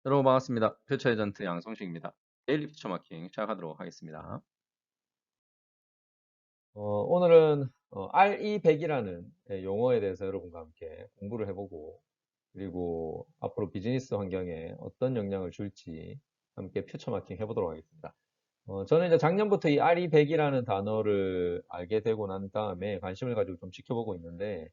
여러분 반갑습니다. 퓨처 에전트 양성식입니다. 데일리 퓨처 마킹 시작하도록 하겠습니다. 오늘은 RE100이라는 용어에 대해서 여러분과 함께 공부를 해보고, 그리고 앞으로 비즈니스 환경에 어떤 영향을 줄지 함께 퓨처 마킹 해보도록 하겠습니다. 저는 이제 작년부터 이 RE100이라는 단어를 알게 되고 난 다음에 관심을 가지고 좀 지켜보고 있는데,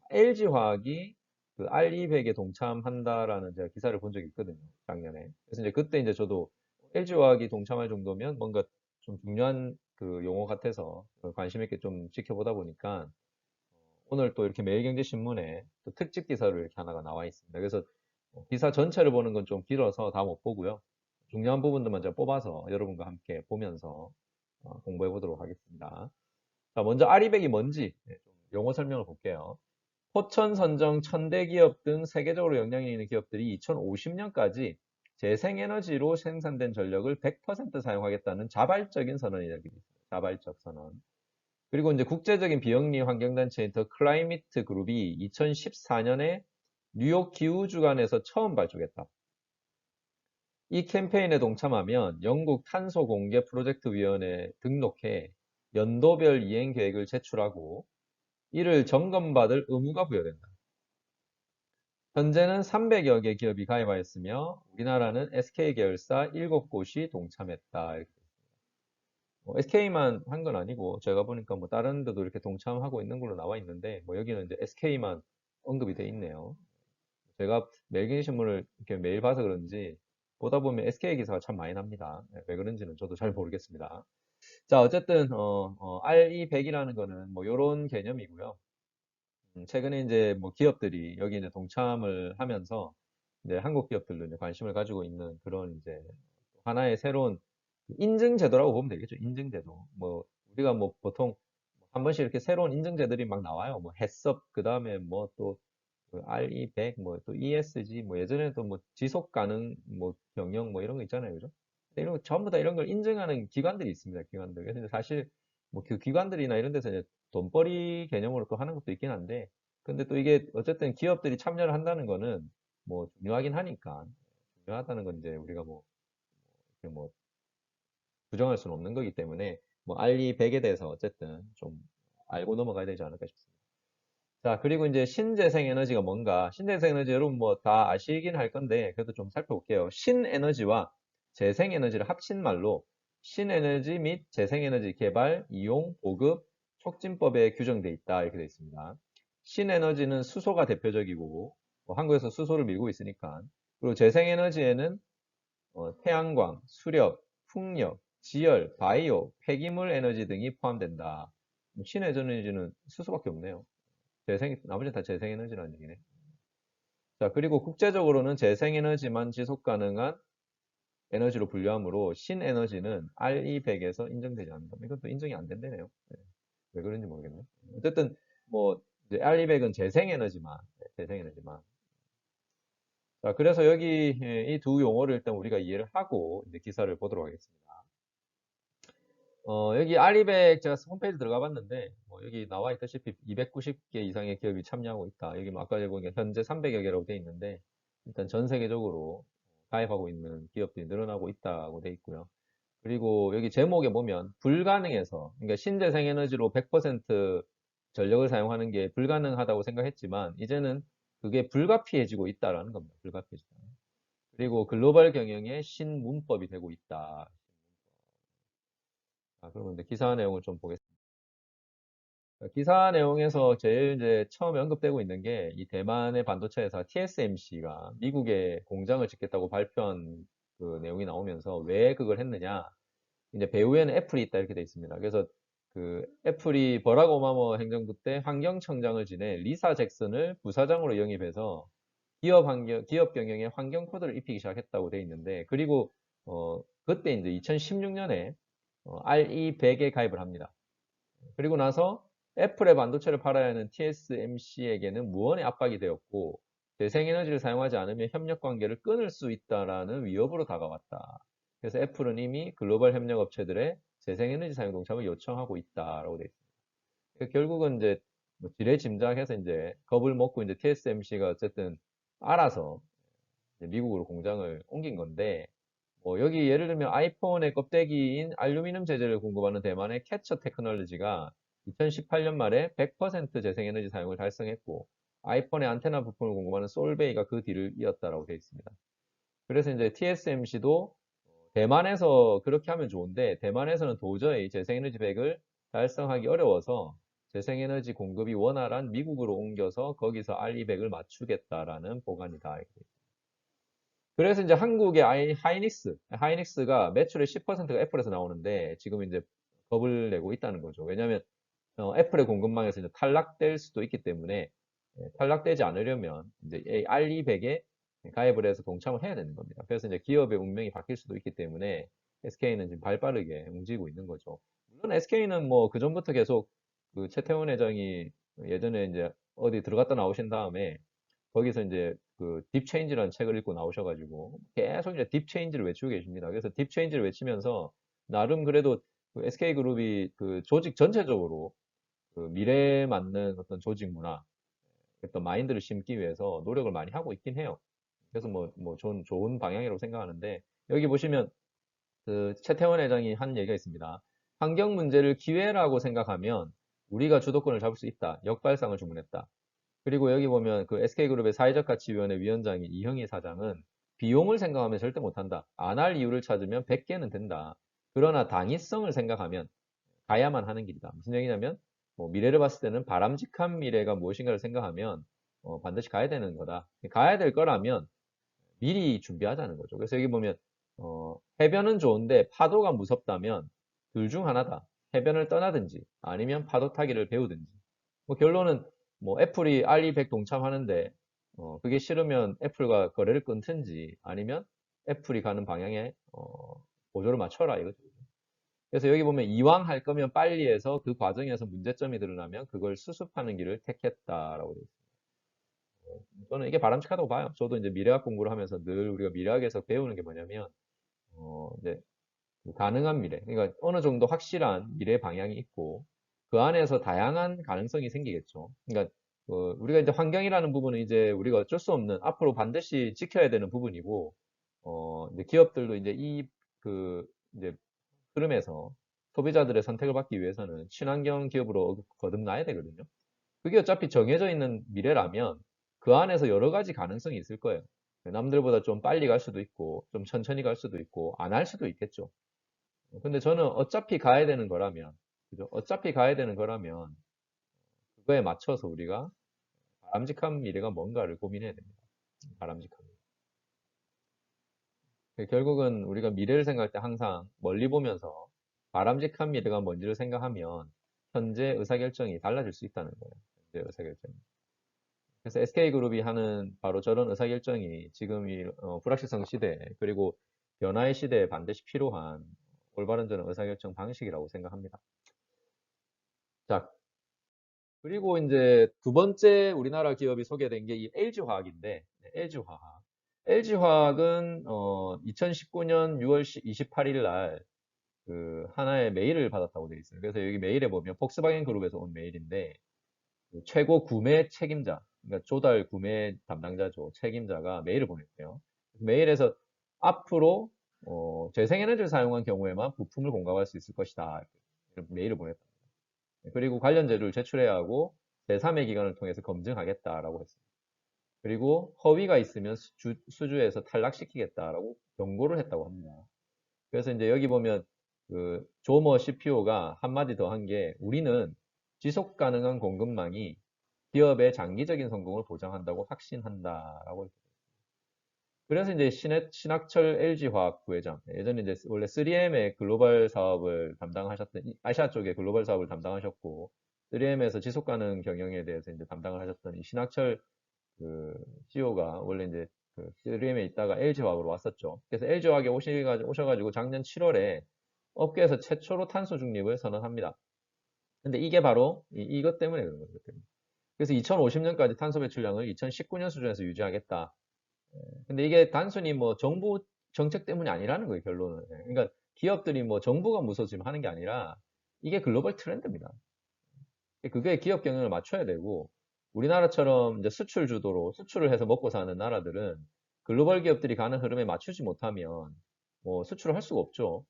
LG화학이 그 RE100에 동참한다라는 제가 기사를 본 적이 있거든요, 작년에. 그래서 이제 그때 이제 저도 LG화학이 동참할 정도면 뭔가 좀 중요한 그 용어 같아서 관심 있게 좀 지켜보다 보니까 오늘 또 이렇게 매일경제신문에 또 특집 기사로 이렇게 하나가 나와 있습니다. 그래서 기사 전체를 보는 건 좀 길어서 다 못 보고요. 중요한 부분들만 제가 뽑아서 여러분과 함께 보면서 공부해 보도록 하겠습니다. 자, 먼저 RE100이 뭔지 좀 용어 설명을 볼게요. 포천 선정 1000대 기업 등 세계적으로 영향이 있는 기업들이 2050년까지 재생에너지로 생산된 전력을 100% 사용하겠다는 자발적인 선언이 되게 있습니다. 자발적 선언. 그리고 이제 국제적인 비영리 환경단체인 더 클라이미트 그룹이 2014년에 뉴욕 기후주간에서 처음 발족했다. 이 캠페인에 동참하면 영국 탄소 공개 프로젝트 위원회에 등록해 연도별 이행 계획을 제출하고 이를 점검받을 의무가 부여된다. 현재는 300여 개 기업이 가입하였으며 우리나라는 SK 계열사 7곳이 동참했다. SK만 한 건 아니고 제가 보니까 뭐 다른 데도 이렇게 동참하고 있는 걸로 나와 있는데 뭐 여기는 이제 SK만 언급이 돼 있네요. 제가 매일경제신문을 이렇게 매일 봐서 그런지 보다 보면 SK 기사가 참 많이 납니다. 왜 그런지는 저도 잘 모르겠습니다. 자, 어쨌든 RE100이라는 거는 뭐 이런 개념이고요. 최근에 이제 뭐 기업들이 여기 이제 동참을 하면서 이제 한국 기업들도 이제 관심을 가지고 있는 그런 이제 하나의 새로운 인증 제도라고 보면 되겠죠. 인증 제도. 뭐 우리가 뭐 보통 한 번씩 이렇게 새로운 인증제들이 막 나와요. 뭐 해썹 그다음에 뭐 또 RE100 뭐 또 ESG 뭐 예전에도 뭐 지속 가능 뭐 경영 뭐 이런 거 있잖아요. 그죠? 근데 이런 거 전부 다 이런 걸 인증하는 기관들이 있습니다. 기관들. 그래서 사실 뭐 그 기관들이나 이런 데서 이제 돈벌이 개념으로 또 하는 것도 있긴 한데 근데 또 이게 어쨌든 기업들이 참여를 한다는 거는 뭐 중요하긴 하니까 중요하다는 건 이제 우리가 뭐 이렇게 뭐 부정할 수는 없는 거기 때문에 뭐 알리 100에 대해서 어쨌든 좀 알고 넘어가야 되지 않을까 싶습니다. 자, 그리고 이제 신재생 에너지가 뭔가? 신재생 에너지 여러분 뭐 다 아시긴 할 건데 그래도 좀 살펴볼게요. 신에너지와 재생 에너지를 합친 말로 신에너지 및 재생 에너지 개발, 이용, 보급, 촉진법에 규정돼 있다 이렇게 되어 있습니다. 신에너지는 수소가 대표적이고 뭐 한국에서 수소를 밀고 있으니까 그리고 재생 에너지에는 태양광, 수력, 풍력, 지열, 바이오, 폐기물 에너지 등이 포함된다. 신에너지는 수소밖에 없네요. 나머지는 다 재생에너지라는 얘기네. 자, 그리고 국제적으로는 재생에너지만 지속 가능한 에너지로 분류하므로 신에너지는 RE100에서 인정되지 않는다. 이것도 인정이 안 된다네요. 네. 왜 그런지 모르겠네. 어쨌든 뭐 이제 RE100은 재생에너지만, 네, 재생에너지만. 자, 그래서 여기 이 두 용어를 일단 우리가 이해를 하고 이제 기사를 보도록 하겠습니다. 여기 알리백 제가 홈페이지 들어가 봤는데, 뭐 여기 나와 있다시피 290개 이상의 기업이 참여하고 있다. 여기 뭐 아까 제가 보니까 현재 300여 개라고 돼 있는데, 일단 전 세계적으로 가입하고 있는 기업들이 늘어나고 있다고 돼 있고요. 그리고 여기 제목에 보면 불가능해서, 그러니까 신재생 에너지로 100% 전력을 사용하는 게 불가능하다고 생각했지만, 이제는 그게 불가피해지고 있다라는 겁니다. 불가피해지다. 그리고 글로벌 경영의 신문법이 되고 있다. 그러면 이제 기사 내용을 좀 보겠습니다. 기사 내용에서 제일 이제 처음에 언급되고 있는 게 이 대만의 반도체 회사 TSMC가 미국에 공장을 짓겠다고 발표한 그 내용이 나오면서 왜 그걸 했느냐. 이제 배후에는 애플이 있다 이렇게 돼 있습니다. 그래서 그 애플이 버락 오바마 행정부 때 환경청장을 지내 리사 잭슨을 부사장으로 영입해서 기업 경영에 환경 코드를 입히기 시작했다고 돼 있는데 그리고 그때 이제 2016년에 RE100에 가입을 합니다. 그리고 나서 애플의 반도체를 팔아야 하는 TSMC에게는 무언의 압박이 되었고 재생에너지를 사용하지 않으면 협력 관계를 끊을 수 있다라는 위협으로 다가왔다. 그래서 애플은 이미 글로벌 협력 업체들의 재생에너지 사용 동참을 요청하고 있다라고 되어 있습니다. 그러니까 결국은 이제 뭐 지레짐작해서 이제 겁을 먹고 이제 TSMC가 어쨌든 알아서 이제 미국으로 공장을 옮긴 건데, 뭐 여기 예를 들면 아이폰의 껍데기인 알루미늄 재질을 공급하는 대만의 캐처 테크놀로지가 2018년 말에 100% 재생에너지 사용을 달성했고, 아이폰의 안테나 부품을 공급하는 솔베이가 그 뒤를 이었다라고 되어 있습니다. 그래서 이제 TSMC도 대만에서 그렇게 하면 좋은데, 대만에서는 도저히 재생에너지 100을 달성하기 어려워서 재생에너지 공급이 원활한 미국으로 옮겨서 거기서 R200을 맞추겠다라는 보관이다. 그래서 이제 한국의 하이닉스가 매출의 10%가 애플에서 나오는데 지금 이제 겁을 내고 있다는 거죠. 왜냐하면 애플의 공급망에서 이제 탈락될 수도 있기 때문에 탈락되지 않으려면 이제 R200에 가입을 해서 동참을 해야 되는 겁니다. 그래서 이제 기업의 운명이 바뀔 수도 있기 때문에 SK는 지금 발빠르게 움직이고 있는 거죠. 물론 SK는 뭐 그전부터 계속 그 최태원 회장이 예전에 이제 어디 들어갔다 나오신 다음에 거기서 이제 그 딥체인지라는 책을 읽고 나오셔가지고 계속 이제 딥체인지를 외치고 계십니다. 그래서 딥체인지를 외치면서 나름 그래도 그 SK그룹이 그 조직 전체적으로 그 미래에 맞는 어떤 조직 문화, 어떤 마인드를 심기 위해서 노력을 많이 하고 있긴 해요. 그래서 뭐 좋은 방향이라고 생각하는데 여기 보시면 그 최태원 회장이 한 얘기가 있습니다. 환경 문제를 기회라고 생각하면 우리가 주도권을 잡을 수 있다. 역발상을 주문했다. 그리고 여기 보면 그 SK그룹의 사회적 가치위원회 위원장인 이형희 사장은 비용을 생각하면 절대 못한다. 안 할 이유를 찾으면 100개는 된다. 그러나 당위성을 생각하면 가야만 하는 길이다. 무슨 얘기냐면 뭐 미래를 봤을 때는 바람직한 미래가 무엇인가를 생각하면 반드시 가야 되는 거다. 가야 될 거라면 미리 준비하자는 거죠. 그래서 여기 보면 해변은 좋은데 파도가 무섭다면 둘 중 하나다. 해변을 떠나든지 아니면 파도 타기를 배우든지. 뭐 결론은 뭐 애플이 알리100 동참하는데 그게 싫으면 애플과 거래를 끊든지 아니면 애플이 가는 방향에 보조를 맞춰라 이거죠. 그래서 여기 보면 이왕 할 거면 빨리 해서 그 과정에서 문제점이 드러나면 그걸 수습하는 길을 택했다라고 되어 있습니다. 저는 이게 바람직하다고 봐요. 저도 이제 미래학 공부를 하면서 늘 우리가 미래학에서 배우는 게 뭐냐면 이제 가능한 미래, 그러니까 어느 정도 확실한 미래 방향이 있고 그 안에서 다양한 가능성이 생기겠죠. 그러니까 우리가 이제 환경이라는 부분은 이제 우리가 어쩔 수 없는 앞으로 반드시 지켜야 되는 부분이고 이제 기업들도 이제 그 이제 흐름에서 소비자들의 선택을 받기 위해서는 친환경 기업으로 거듭나야 되거든요. 그게 어차피 정해져 있는 미래라면 그 안에서 여러 가지 가능성이 있을 거예요. 남들보다 좀 빨리 갈 수도 있고, 좀 천천히 갈 수도 있고, 안 할 수도 있겠죠. 근데 저는 어차피 가야 되는 거라면, 그죠? 어차피 가야 되는 거라면, 그거에 맞춰서 우리가 바람직한 미래가 뭔가를 고민해야 됩니다. 바람직한 미래. 결국은 우리가 미래를 생각할 때 항상 멀리 보면서 바람직한 미래가 뭔지를 생각하면 현재 의사결정이 달라질 수 있다는 거예요. 현재 의사결정이. 그래서 SK그룹이 하는 바로 저런 의사결정이 지금 이 불확실성 시대, 그리고 변화의 시대에 반드시 필요한 올바른 저는 의사결정 방식이라고 생각합니다. 자, 그리고 이제 두 번째 우리나라 기업이 소개된 게 이 LG화학인데, LG화학. LG화학은 2019년 6월 28일 날 그 하나의 메일을 받았다고 되어 있어요. 그래서 여기 메일에 보면 폭스바겐 그룹에서 온 메일인데 그 최고 구매 책임자, 그러니까 조달 구매 담당자죠. 책임자가 메일을 보냈대요. 메일에서 앞으로 재생에너지를 사용한 경우에만 부품을 공급할 수 있을 것이다. 이렇게 메일을 보냈다. 그리고 관련 자료를 제출해야 하고 제3의 기관을 통해서 검증하겠다라고 했습니다. 그리고 허위가 있으면 수주에서 탈락시키겠다라고 경고를 했다고 합니다. 그래서 이제 여기 보면 그 조머 CPO가 한마디 더 한 게 우리는 지속 가능한 공급망이 기업의 장기적인 성공을 보장한다고 확신한다라고. 그래서 이제 신학철 LG화학 부회장, 예전에 이제 원래 3M의 글로벌 사업을 담당하셨던, 아시아 쪽의 글로벌 사업을 담당하셨고, 3M에서 지속 가능 경영에 대해서 이제 담당을 하셨던 이 신학철 그 CEO가 원래 이제 그 3M에 있다가 LG화학으로 왔었죠. 그래서 LG화학에 오셔가지고 작년 7월에 업계에서 최초로 탄소 중립을 선언합니다. 근데 이게 바로 이것 때문에 그런 거죠. 그래서 2050년까지 탄소 배출량을 2019년 수준에서 유지하겠다. 근데 이게 단순히 뭐 정부 정책 때문이 아니라는 거예요, 결론은. 그러니까 기업들이 뭐 정부가 무서워지면 하는 게 아니라 이게 글로벌 트렌드입니다. 그게 기업 경영을 맞춰야 되고 우리나라처럼 이제 수출 주도로 수출을 해서 먹고 사는 나라들은 글로벌 기업들이 가는 흐름에 맞추지 못하면 뭐 수출을 할 수가 없죠.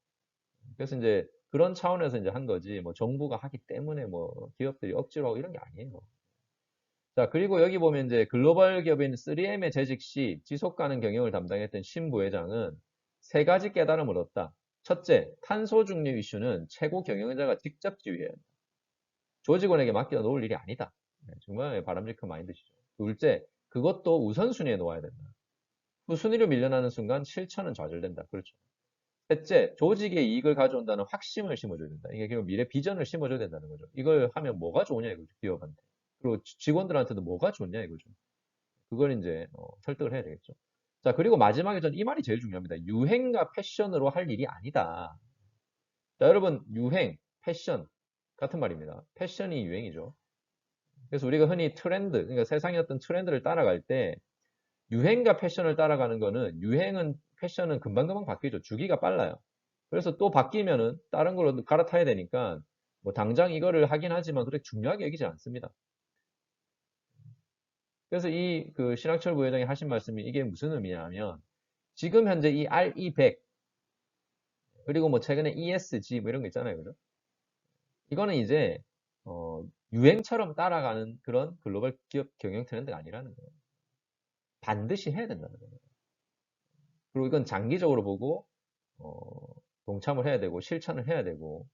그래서 이제 그런 차원에서 이제 한 거지, 뭐 정부가 하기 때문에 뭐 기업들이 억지로 하고 이런 게 아니에요. 자, 그리고 여기 보면 이제 글로벌 기업인 3M의 재직 시 지속 가능 경영을 담당했던 신 부회장은 세 가지 깨달음을 얻었다. 첫째, 탄소 중립 이슈는 최고 경영자가 직접 지휘해야 한다. 조직원에게 맡겨 놓을 일이 아니다. 네, 정말 바람직한 마인드시죠. 둘째, 그것도 우선순위에 놓아야 된다. 후순위로 밀려나는 순간 실천은 좌절된다. 그렇죠. 셋째, 조직의 이익을 가져온다는 확신을 심어줘야 된다. 이게 결국 미래 비전을 심어줘야 된다는 거죠. 이걸 하면 뭐가 좋으냐 이거죠. 기업한테. 그리고 직원들한테도 뭐가 좋냐 이거죠. 그걸 이제 설득을 해야 되겠죠. 자, 그리고 마지막에 전 이 말이 제일 중요합니다. 유행과 패션으로 할 일이 아니다. 자, 여러분, 유행, 패션 같은 말입니다. 패션이 유행이죠. 그래서 우리가 흔히 트렌드, 그러니까 세상의 어떤 트렌드를 따라갈 때 유행과 패션을 따라가는 거는 유행은 패션은 금방금방 바뀌죠. 주기가 빨라요. 그래서 또 바뀌면은 다른 걸로 갈아타야 되니까 뭐 당장 이거를 하긴 하지만 그렇게 중요하게 여기지 않습니다. 그래서 이 그 신학철 부회장이 하신 말씀이 이게 무슨 의미냐면 지금 현재 이 RE100 그리고 뭐 최근에 ESG 뭐 이런 거 있잖아요. 그죠? 이거는 이제 유행처럼 따라가는 그런 글로벌 기업 경영 트렌드가 아니라는 거예요. 반드시 해야 된다는 거예요. 그리고 이건 장기적으로 보고 어, 동참을 해야 되고 실천을 해야 되고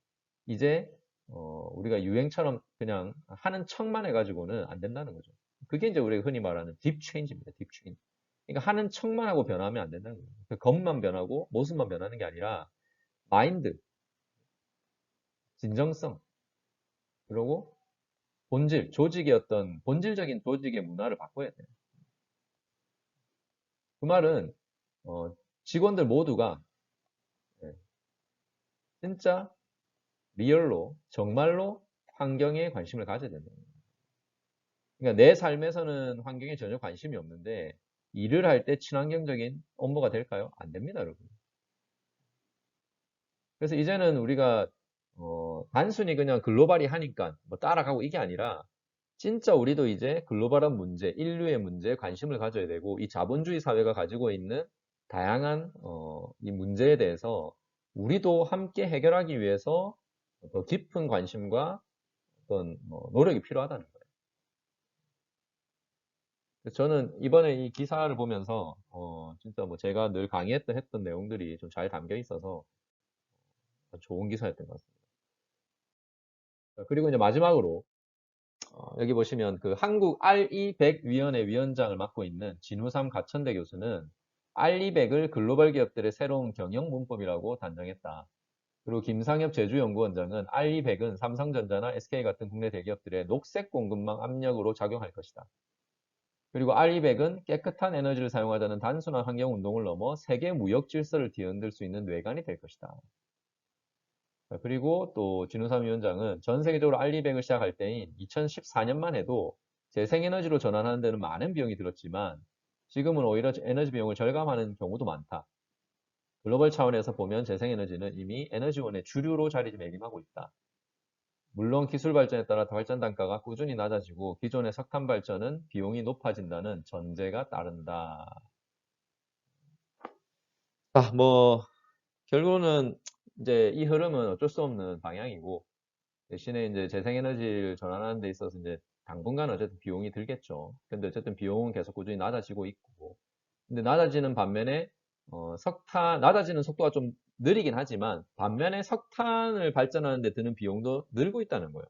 이제 우리가 유행처럼 그냥 하는 척만 해가지고는 안 된다는 거죠. 그게 이제 우리가 흔히 말하는 딥 체인지입니다. 딥 체인지. 그러니까 하는 척만 하고 변하면 안 된다는 거예요. 그 겉만 변하고 모습만 변하는 게 아니라 마인드, 진정성, 그리고 본질, 조직의 어떤 본질적인 조직의 문화를 바꿔야 돼요. 그 말은 직원들 모두가 예, 진짜 리얼로 정말로 환경에 관심을 가져야 된다. 그러니까 내 삶에서는 환경에 전혀 관심이 없는데 일을 할 때 친환경적인 업무가 될까요? 안 됩니다, 여러분. 그래서 이제는 우리가 단순히 그냥 글로벌이 하니까 뭐 따라가고 이게 아니라 진짜 우리도 이제 글로벌한 문제, 인류의 문제에 관심을 가져야 되고 이 자본주의 사회가 가지고 있는 다양한 이 문제에 대해서 우리도 함께 해결하기 위해서 더 깊은 관심과 어떤 노력이 필요하다는 거예요. 그래서 저는 이번에 이 기사를 보면서 진짜 뭐 제가 늘 강의했던 했던 내용들이 좀 잘 담겨 있어서 좋은 기사였던 것 같습니다. 그리고 이제 마지막으로 여기 보시면 그 한국 RE100 위원회 위원장을 맡고 있는 진우삼 가천대 교수는 RE100을 글로벌 기업들의 새로운 경영 문법이라고 단정했다. 그리고 김상엽 제주연구원장은 RE100은 삼성전자나 SK 같은 국내 대기업들의 녹색 공급망 압력으로 작용할 것이다. 그리고 RE100은 깨끗한 에너지를 사용하자는 단순한 환경 운동을 넘어 세계 무역 질서를 뒤흔들 수 있는 뇌관이 될 것이다. 그리고 또 진우삼 위원장은 전 세계적으로 알리백을 시작할 때인 2014년만 해도 재생에너지로 전환하는 데는 많은 비용이 들었지만 지금은 오히려 에너지 비용을 절감하는 경우도 많다. 글로벌 차원에서 보면 재생에너지는 이미 에너지원의 주류로 자리매김하고 있다. 물론 기술 발전에 따라 발전 단가가 꾸준히 낮아지고 기존의 석탄 발전은 비용이 높아진다는 전제가 따른다. 뭐 결론은 이제 이 흐름은 어쩔 수 없는 방향이고 대신에 이제 재생에너지를 전환하는 데 있어서 이제 당분간 어쨌든 비용이 들겠죠. 근데 어쨌든 비용은 계속 꾸준히 낮아지고 있고. 근데 낮아지는 반면에 낮아지는 속도가 좀 느리긴 하지만 반면에 석탄을 발전하는 데 드는 비용도 늘고 있다는 거예요.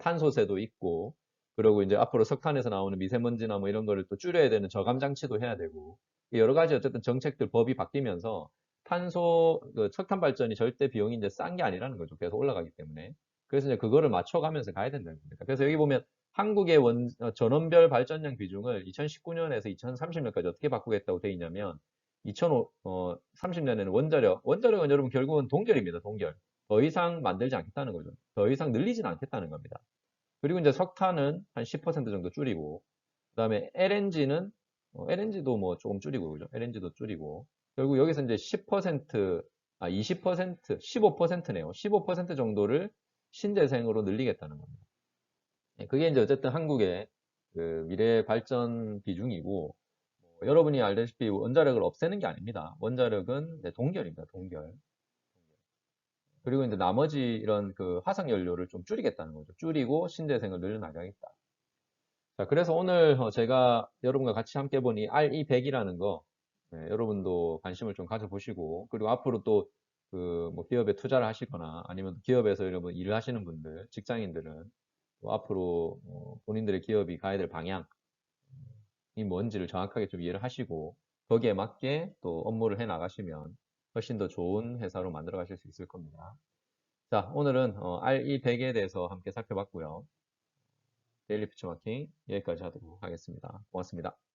탄소세도 있고 그리고 이제 앞으로 석탄에서 나오는 미세먼지나 뭐 이런 거를 또 줄여야 되는 저감 장치도 해야 되고 여러 가지 어쨌든 정책들 법이 바뀌면서 그 석탄 발전이 절대 비용이 이제 싼 게 아니라는 거죠. 계속 올라가기 때문에. 그래서 이제 그거를 맞춰가면서 가야 된다는 겁니다. 그래서 여기 보면 한국의 전원별 발전량 비중을 2019년에서 2030년까지 어떻게 바꾸겠다고 돼 있냐면 2030년에는 원자력은 여러분 결국은 동결입니다. 동결. 더 이상 만들지 않겠다는 거죠. 더 이상 늘리지는 않겠다는 겁니다. 그리고 이제 석탄은 한 10% 정도 줄이고, 그 다음에 LNG도 뭐 조금 줄이고, 그죠? LNG도 줄이고, 결국 여기서 이제 10%, 20%, 15%네요. 15% 정도를 신재생으로 늘리겠다는 겁니다. 그게 이제 어쨌든 한국의 그 미래 발전 비중이고, 여러분이 알다시피 원자력을 없애는 게 아닙니다. 원자력은 이제 동결입니다. 동결. 그리고 이제 나머지 이런 그 화석 연료를 좀 줄이겠다는 거죠. 줄이고 신재생을 늘려나가겠다. 자, 그래서 오늘 제가 여러분과 같이 함께 본 이 RE100이라는 거, 네, 여러분도 관심을 좀 가져보시고, 그리고 앞으로 또 그 뭐 기업에 투자를 하시거나 아니면 기업에서 여러분 일을 하시는 분들, 직장인들은 또 앞으로 본인들의 기업이 가야 될 방향이 뭔지를 정확하게 좀 이해를 하시고, 거기에 맞게 또 업무를 해 나가시면 훨씬 더 좋은 회사로 만들어 가실 수 있을 겁니다. 자, 오늘은 RE100에 대해서 함께 살펴봤고요. 데일리 피처마킹 여기까지 하도록 하겠습니다. 고맙습니다.